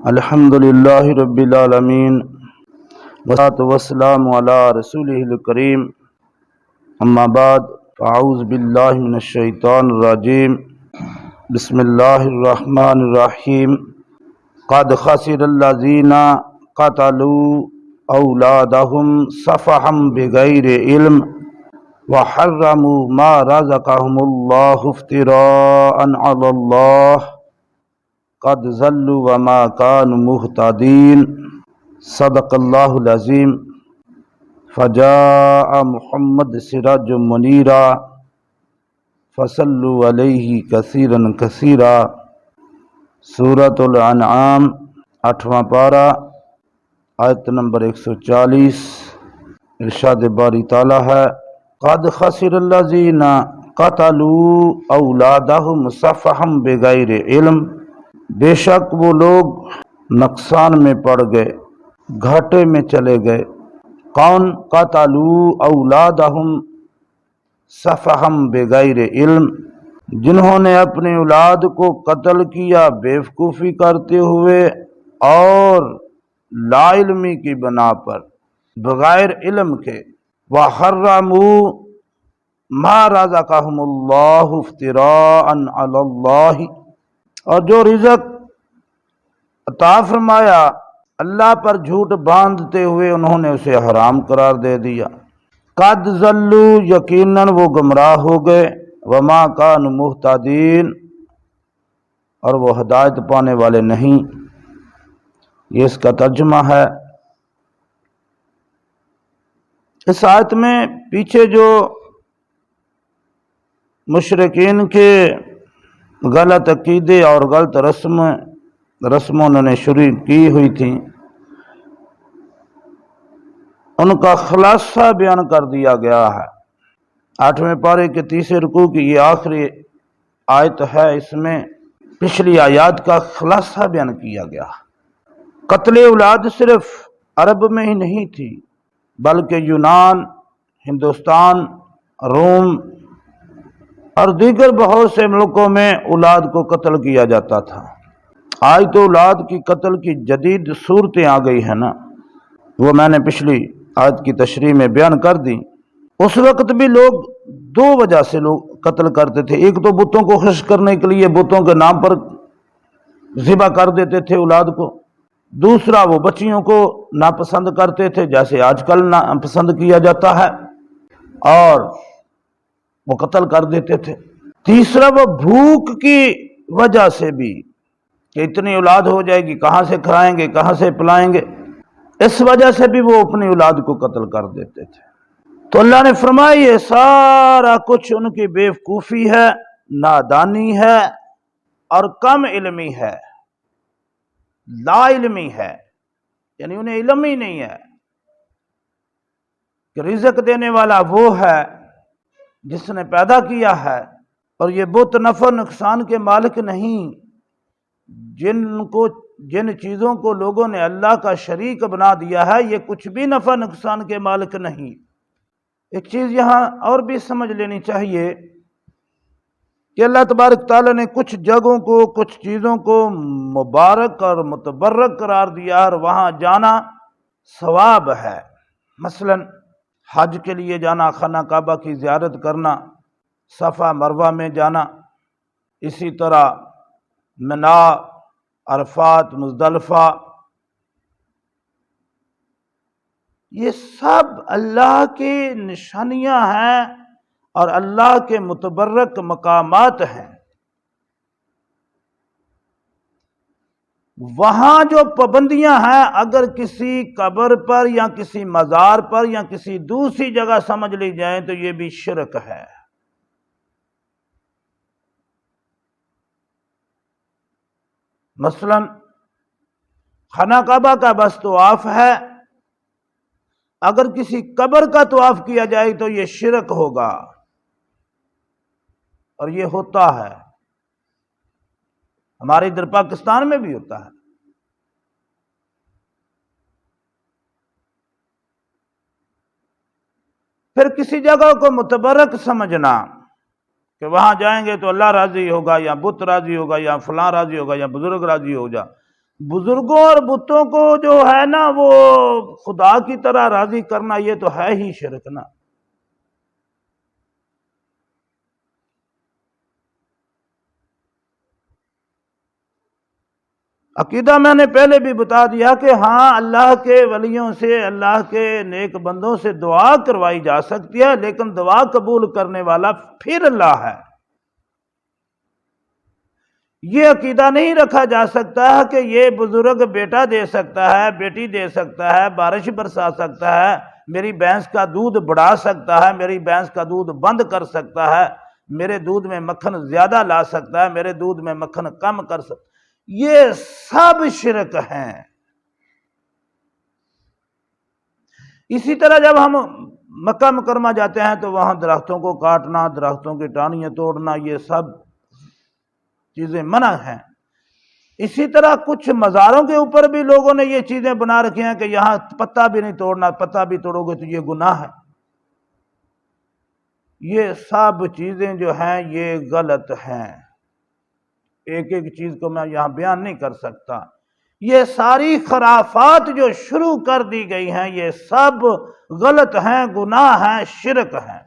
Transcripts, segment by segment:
الحمد للہ رب العالمین والصلاۃ والسلام علی رسولہ الکریم اما بعد فاعوذ باللہ من الشیطان الرجیم بسم اللہ الرحمن الرحیم قد خسر الذین قتلوا اولادہم سفہا بغیر علم وحرموا ما رزقہم اللہ افتراء علی اللہ قد ضلوا وما كانوا مهتدين صدق اللہ العظیم فجاء محمد سراج منیرا فصلوا علیہ کثیرا کثیرا سورۃ الانعام 8واں پارہ آیت نمبر 140 ارشاد باری تعالی ہے قد خسر الذین قتلوا اولادہم سفہا بغیر علم، بے شک وہ لوگ نقصان میں پڑ گئے، گھاٹے میں چلے گئے۔ کون؟ قتلوا اولادہم سفہا بغیر علم، جنہوں نے اپنی اولاد کو قتل کیا بیوقوفی کرتے ہوئے اور لا علمی کی بنا پر، بغیر علم کے۔ وحرموا ما رزقہم اللہ افتراء علی اللہ، اور جو رزق عطا فرمایا اللہ پر جھوٹ باندھتے ہوئے انہوں نے اسے حرام قرار دے دیا۔ قد ضلوا، یقیناً وہ گمراہ ہو گئے، وما كانوا مهتدین، اور وہ ہدایت پانے والے نہیں۔ یہ اس کا ترجمہ ہے۔ اس آیت میں پیچھے جو مشرکین کے غلط عقیدے اور غلط رسموں انہوں نے شروع کی ہوئی تھیں، ان کا خلاصہ بیان کر دیا گیا ہے۔ 8ویں پارے کے 30 رکوع کی یہ آخری آیت ہے، اس میں پچھلی آیات کا خلاصہ بیان کیا گیا۔ قتل اولاد صرف عرب میں ہی نہیں تھی، بلکہ یونان، ہندوستان، روم اور دیگر بہت سے ملکوں میں اولاد کو قتل کیا جاتا تھا۔ آج تو اولاد کی قتل کی جدید صورتیں آ گئی ہیں نا، وہ میں نے پچھلی آیت کی تشریح میں بیان کر دی۔ اس وقت بھی لوگ دو وجہ سے لوگ قتل کرتے تھے۔ ایک تو بتوں کو خوش کرنے کے لیے بتوں کے نام پر ذبح کر دیتے تھے اولاد کو، دوسرا وہ بچیوں کو ناپسند کرتے تھے جیسے آج کل ناپسند کیا جاتا ہے، اور وہ قتل کر دیتے تھے۔ تیسرا وہ بھوک کی وجہ سے بھی، کہ اتنی اولاد ہو جائے گی، کہاں سے کھائیں گے، کہاں سے پلائیں گے، اس وجہ سے بھی وہ اپنی اولاد کو قتل کر دیتے تھے۔ تو اللہ نے فرمایا یہ سارا کچھ ان کی بیوقوفی ہے، نادانی ہے اور کم علمی ہے، لا علمی ہے، یعنی انہیں علم ہی نہیں ہے کہ رزق دینے والا وہ ہے جس نے پیدا کیا ہے، اور یہ بت نفع نقصان کے مالک نہیں۔ جن چیزوں کو لوگوں نے اللہ کا شریک بنا دیا ہے، یہ کچھ بھی نفع نقصان کے مالک نہیں۔ ایک چیز یہاں اور بھی سمجھ لینی چاہیے کہ اللہ تبارک تعالیٰ نے کچھ جگہوں کو، کچھ چیزوں کو مبارک اور متبرک قرار دیا، اور وہاں جانا ثواب ہے۔ مثلا حج کے لیے جانا، خانہ کعبہ کی زیارت کرنا، صفا مروہ میں جانا، اسی طرح منا، عرفات، مزدلفہ، یہ سب اللہ کی نشانیاں ہیں اور اللہ کے متبرک مقامات ہیں۔ وہاں جو پابندیاں ہیں، اگر کسی قبر پر یا کسی مزار پر یا کسی دوسری جگہ سمجھ لی جائیں تو یہ بھی شرک ہے۔ مثلا خانہ کعبہ کا بس طواف ہے، اگر کسی قبر کا طواف کیا جائے تو یہ شرک ہوگا، اور یہ ہوتا ہے، ہمارے ادھر پاکستان میں بھی ہوتا ہے۔ پھر کسی جگہ کو متبرک سمجھنا کہ وہاں جائیں گے تو اللہ راضی ہوگا، یا بت راضی ہوگا، یا فلاں راضی ہوگا، یا بزرگ راضی ہوگا، بزرگوں اور بتوں کو جو ہے نا وہ خدا کی طرح راضی کرنا، یہ تو ہے ہی شرک نا۔ عقیدہ میں نے پہلے بھی بتا دیا کہ ہاں اللہ کے ولیوں سے، اللہ کے نیک بندوں سے دعا کروائی جا سکتی ہے، لیکن دعا قبول کرنے والا پھر اللہ ہے۔ یہ عقیدہ نہیں رکھا جا سکتا ہے کہ یہ بزرگ بیٹا دے سکتا ہے، بیٹی دے سکتا ہے، بارش برسا سکتا ہے، میری بھینس کا دودھ بڑھا سکتا ہے، میری بھینس کا دودھ بند کر سکتا ہے، میرے دودھ میں مکھن زیادہ لا سکتا ہے، میرے دودھ میں مکھن کم کر سکتا ہے۔ یہ سب شرک ہیں۔ اسی طرح جب ہم مکہ مکرمہ جاتے ہیں تو وہاں درختوں کو کاٹنا، درختوں کی ٹہنیاں توڑنا، یہ سب چیزیں منع ہیں۔ اسی طرح کچھ مزاروں کے اوپر بھی لوگوں نے یہ چیزیں بنا رکھی ہیں کہ یہاں پتا بھی نہیں توڑنا، پتا بھی توڑو گے تو یہ گناہ ہے۔ یہ سب چیزیں جو ہیں یہ غلط ہیں۔ ایک ایک چیز کو میں یہاں بیان نہیں کر سکتا۔ یہ ساری خرافات جو شروع کر دی گئی ہیں یہ سب غلط ہیں، گناہ ہیں، شرک ہیں۔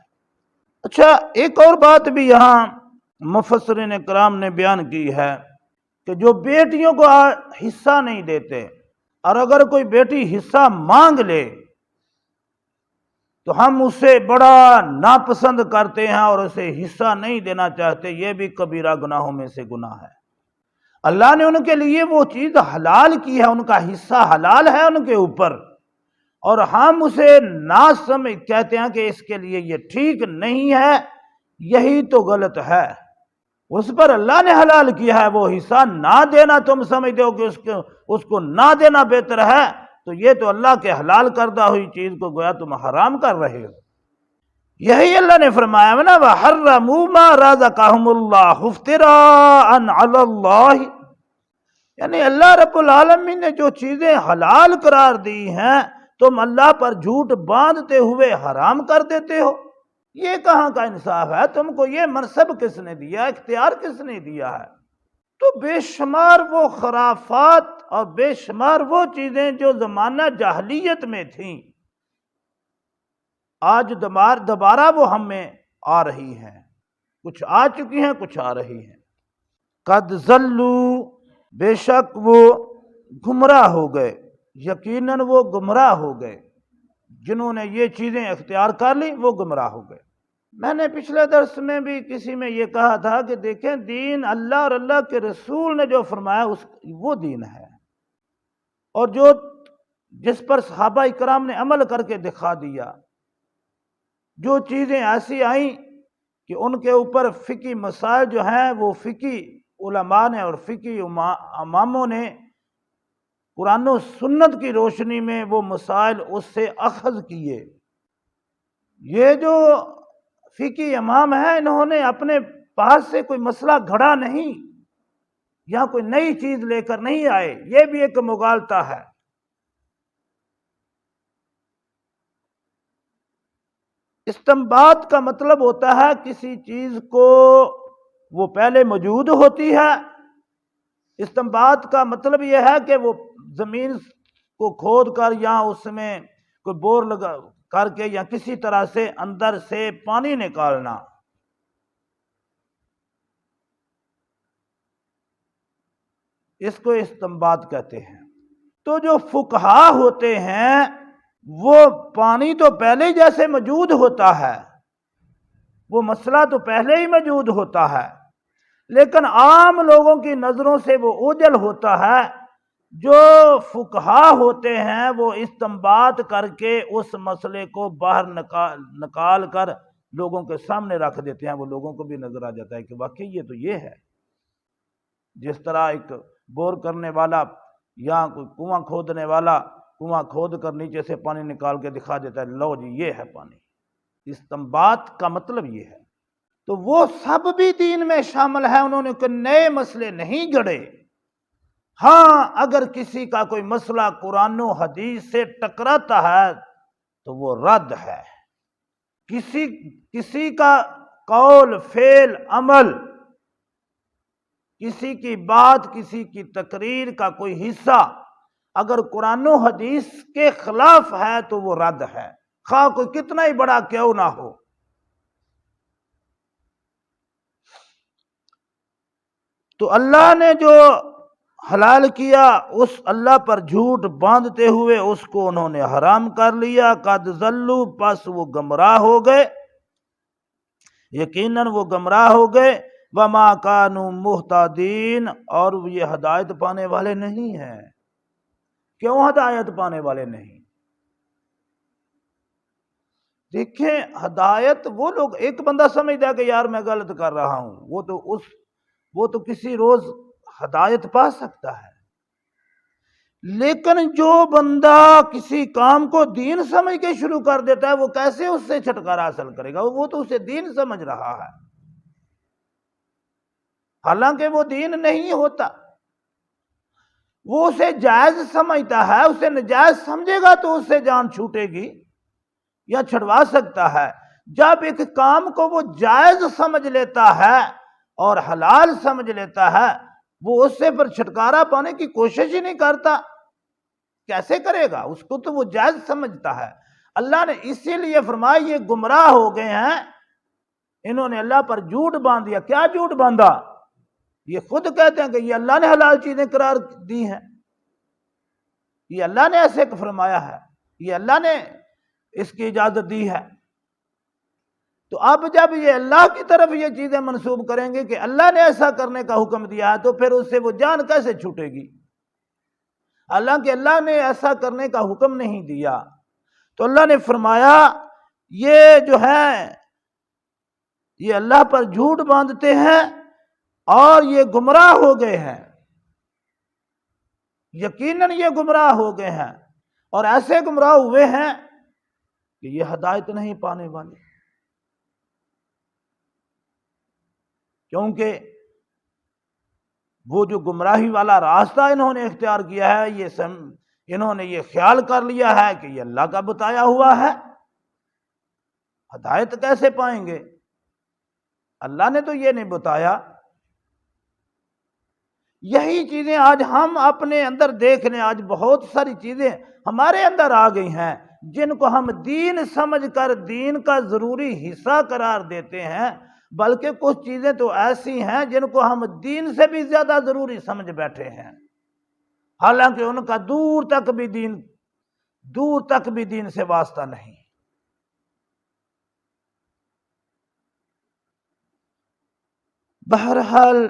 اچھا، ایک اور بات بھی یہاں مفسرین کرام نے بیان کی ہے کہ جو بیٹیوں کو حصہ نہیں دیتے، اور اگر کوئی بیٹی حصہ مانگ لے تو ہم اسے بڑا ناپسند کرتے ہیں اور اسے حصہ نہیں دینا چاہتے، یہ بھی کبیرہ گناہوں میں سے گناہ ہے۔ اللہ نے ان کے لیے وہ چیز حلال کی ہے، ان کا حصہ حلال ہے ان کے اوپر، اور ہم اسے نہ سمجھ کہتے ہیں کہ اس کے لیے یہ ٹھیک نہیں ہے، یہی تو غلط ہے۔ اس پر اللہ نے حلال کیا ہے، وہ حصہ نہ دینا تم سمجھتے ہو کہ اس کو نہ دینا بہتر ہے، تو یہ تو اللہ کے حلال کردہ ہوئی چیز کو گویا تم حرام کر رہے ہو۔ یہی اللہ نے فرمایا نا وَحَرَّمُوا مَا رَزَقَهُمُ اللَّهُ افْتِرَاءً عَلَى اللَّهِ، یعنی اللہ رب العالمین نے جو چیزیں حلال قرار دی ہیں تم اللہ پر جھوٹ باندھتے ہوئے حرام کر دیتے ہو۔ یہ کہاں کا انصاف ہے؟ تم کو یہ منصب کس نے دیا، اختیار کس نے دیا ہے؟ تو بے شمار وہ خرافات اور بے شمار وہ چیزیں جو زمانہ جاہلیت میں تھیں، آج دوبارہ وہ ہم میں آ رہی ہیں، کچھ آ چکی ہیں، کچھ آ رہی ہیں۔ قد ضلوا، بے شک وہ گمراہ ہو گئے، یقیناً وہ گمراہ ہو گئے، جنہوں نے یہ چیزیں اختیار کر لی وہ گمراہ ہو گئے۔ میں نے پچھلے درس میں بھی کسی میں یہ کہا تھا کہ دیکھیں دین اللہ اور اللہ کے رسول نے جو فرمایا وہ دین ہے، اور جس پر صحابہ کرام نے عمل کر کے دکھا دیا۔ جو چیزیں ایسی آئیں کہ ان کے اوپر فقہی مسائل جو ہیں وہ فقہی علماء نے اور فقہی اماموں نے قرآن و سنت کی روشنی میں وہ مسائل اس سے اخذ کیے۔ یہ جو فقہی امام ہیں انہوں نے اپنے پاس سے کوئی مسئلہ گھڑا نہیں، یا کوئی نئی چیز لے کر نہیں آئے، یہ بھی ایک مغالطہ ہے۔ استنباط کا مطلب ہوتا ہے کسی چیز کو وہ پہلے موجود ہوتی ہے۔ استنباط کا مطلب یہ ہے کہ وہ زمین کو کھود کر یا اس میں کوئی بور لگا کر کے یا کسی طرح سے اندر سے پانی نکالنا۔ اس کو استنباط کہتے ہیں۔ تو جو فقہا ہوتے ہیں وہ پانی تو پہلے جیسے موجود ہوتا ہے، وہ مسئلہ تو پہلے ہی موجود ہوتا ہے، لیکن عام لوگوں کی نظروں سے وہ اوجھل ہوتا ہے۔ جو فقہا ہوتے ہیں وہ استنباط کر کے اس مسئلے کو باہر نکال کر لوگوں کے سامنے رکھ دیتے ہیں، وہ لوگوں کو بھی نظر آ جاتا ہے کہ واقعی یہ تو یہ ہے۔ جس طرح ایک بور کرنے والا یا کوئی کنواں کھودنے والا کنواں کھود کر نیچے سے پانی نکال کے دکھا دیتا ہے، لو جی یہ ہے پانی۔ استنباط کا مطلب یہ ہے۔ تو وہ سب بھی دین میں شامل ہے، انہوں نے کوئی نئے مسئلے نہیں گڑھے۔ ہاں اگر کسی کا کوئی مسئلہ قرآن و حدیث سے ٹکراتا ہے تو وہ رد ہے۔ کسی کا قول، فعل، عمل کسی کی بات، کسی کی تقریر کا کوئی حصہ اگر قرآن و حدیث کے خلاف ہے تو وہ رد ہے، خواہ کوئی کتنا ہی بڑا کیوں نہ ہو۔ تو اللہ نے جو حلال کیا اس اللہ پر جھوٹ باندھتے ہوئے اس کو انہوں نے حرام کر لیا۔ قد ضلوا، پس وہ گمراہ ہو گئے، یقیناً وہ گمراہ ہو گئے۔ وما کانوا مہتدین، اور یہ ہدایت پانے والے نہیں ہیں۔ کیوں ہدایت پانے والے نہیں؟ دیکھیں، ہدایت وہ لوگ، ایک بندہ سمجھتا ہے کہ یار میں غلط کر رہا ہوں، وہ تو کسی روز ہدایت پا سکتا ہے، لیکن جو بندہ کسی کام کو دین سمجھ کے شروع کر دیتا ہے وہ کیسے اس سے چھٹکارا حاصل کرے گا؟ وہ تو اسے دین سمجھ رہا ہے، حالانکہ وہ دین نہیں ہوتا۔ وہ اسے جائز سمجھتا ہے، اسے نجائز سمجھے گا تو اس سے جان چھوٹے گی یا چھڑوا سکتا ہے۔ جب ایک کام کو وہ جائز سمجھ لیتا ہے اور حلال سمجھ لیتا ہے، وہ اس سے پر چھٹکارا پانے کی کوشش ہی نہیں کرتا، کیسے کرے گا؟ اس کو تو وہ جائز سمجھتا ہے۔ اللہ نے اسی لیے فرمایا یہ گمراہ ہو گئے ہیں، انہوں نے اللہ پر جھوٹ باندھ دیا۔ کیا جھوٹ باندھا؟ یہ خود کہتے ہیں کہ یہ اللہ نے حلال چیزیں قرار دی ہیں، یہ اللہ نے ایسے فرمایا ہے، یہ اللہ نے اس کی اجازت دی ہے۔ تو اب جب یہ اللہ کی طرف یہ چیزیں منسوب کریں گے کہ اللہ نے ایسا کرنے کا حکم دیا ہے، تو پھر اس سے وہ جان کیسے چھوٹے گی؟ حالانکہ اللہ نے ایسا کرنے کا حکم نہیں دیا۔ تو اللہ نے فرمایا یہ جو ہے یہ اللہ پر جھوٹ باندھتے ہیں اور یہ گمراہ ہو گئے ہیں، یقیناً یہ گمراہ ہو گئے ہیں، اور ایسے گمراہ ہوئے ہیں کہ یہ ہدایت نہیں پانے والے، کیونکہ وہ جو گمراہی والا راستہ انہوں نے اختیار کیا ہے، انہوں نے یہ خیال کر لیا ہے کہ یہ اللہ کا بتایا ہوا ہے، ہدایت کیسے پائیں گے؟ اللہ نے تو یہ نہیں بتایا۔ یہی چیزیں آج ہم اپنے اندر دیکھ رہے ہیں، آج بہت ساری چیزیں ہمارے اندر آ گئی ہیں جن کو ہم دین سمجھ کر دین کا ضروری حصہ قرار دیتے ہیں، بلکہ کچھ چیزیں تو ایسی ہیں جن کو ہم دین سے بھی زیادہ ضروری سمجھ بیٹھے ہیں، حالانکہ ان کا دور تک بھی دین سے واسطہ نہیں۔ بہرحال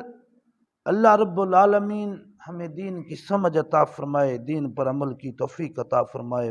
اللہ رب العالمین ہمیں دین کی سمجھ عطا فرمائے، دین پر عمل کی توفیق عطا فرمائے۔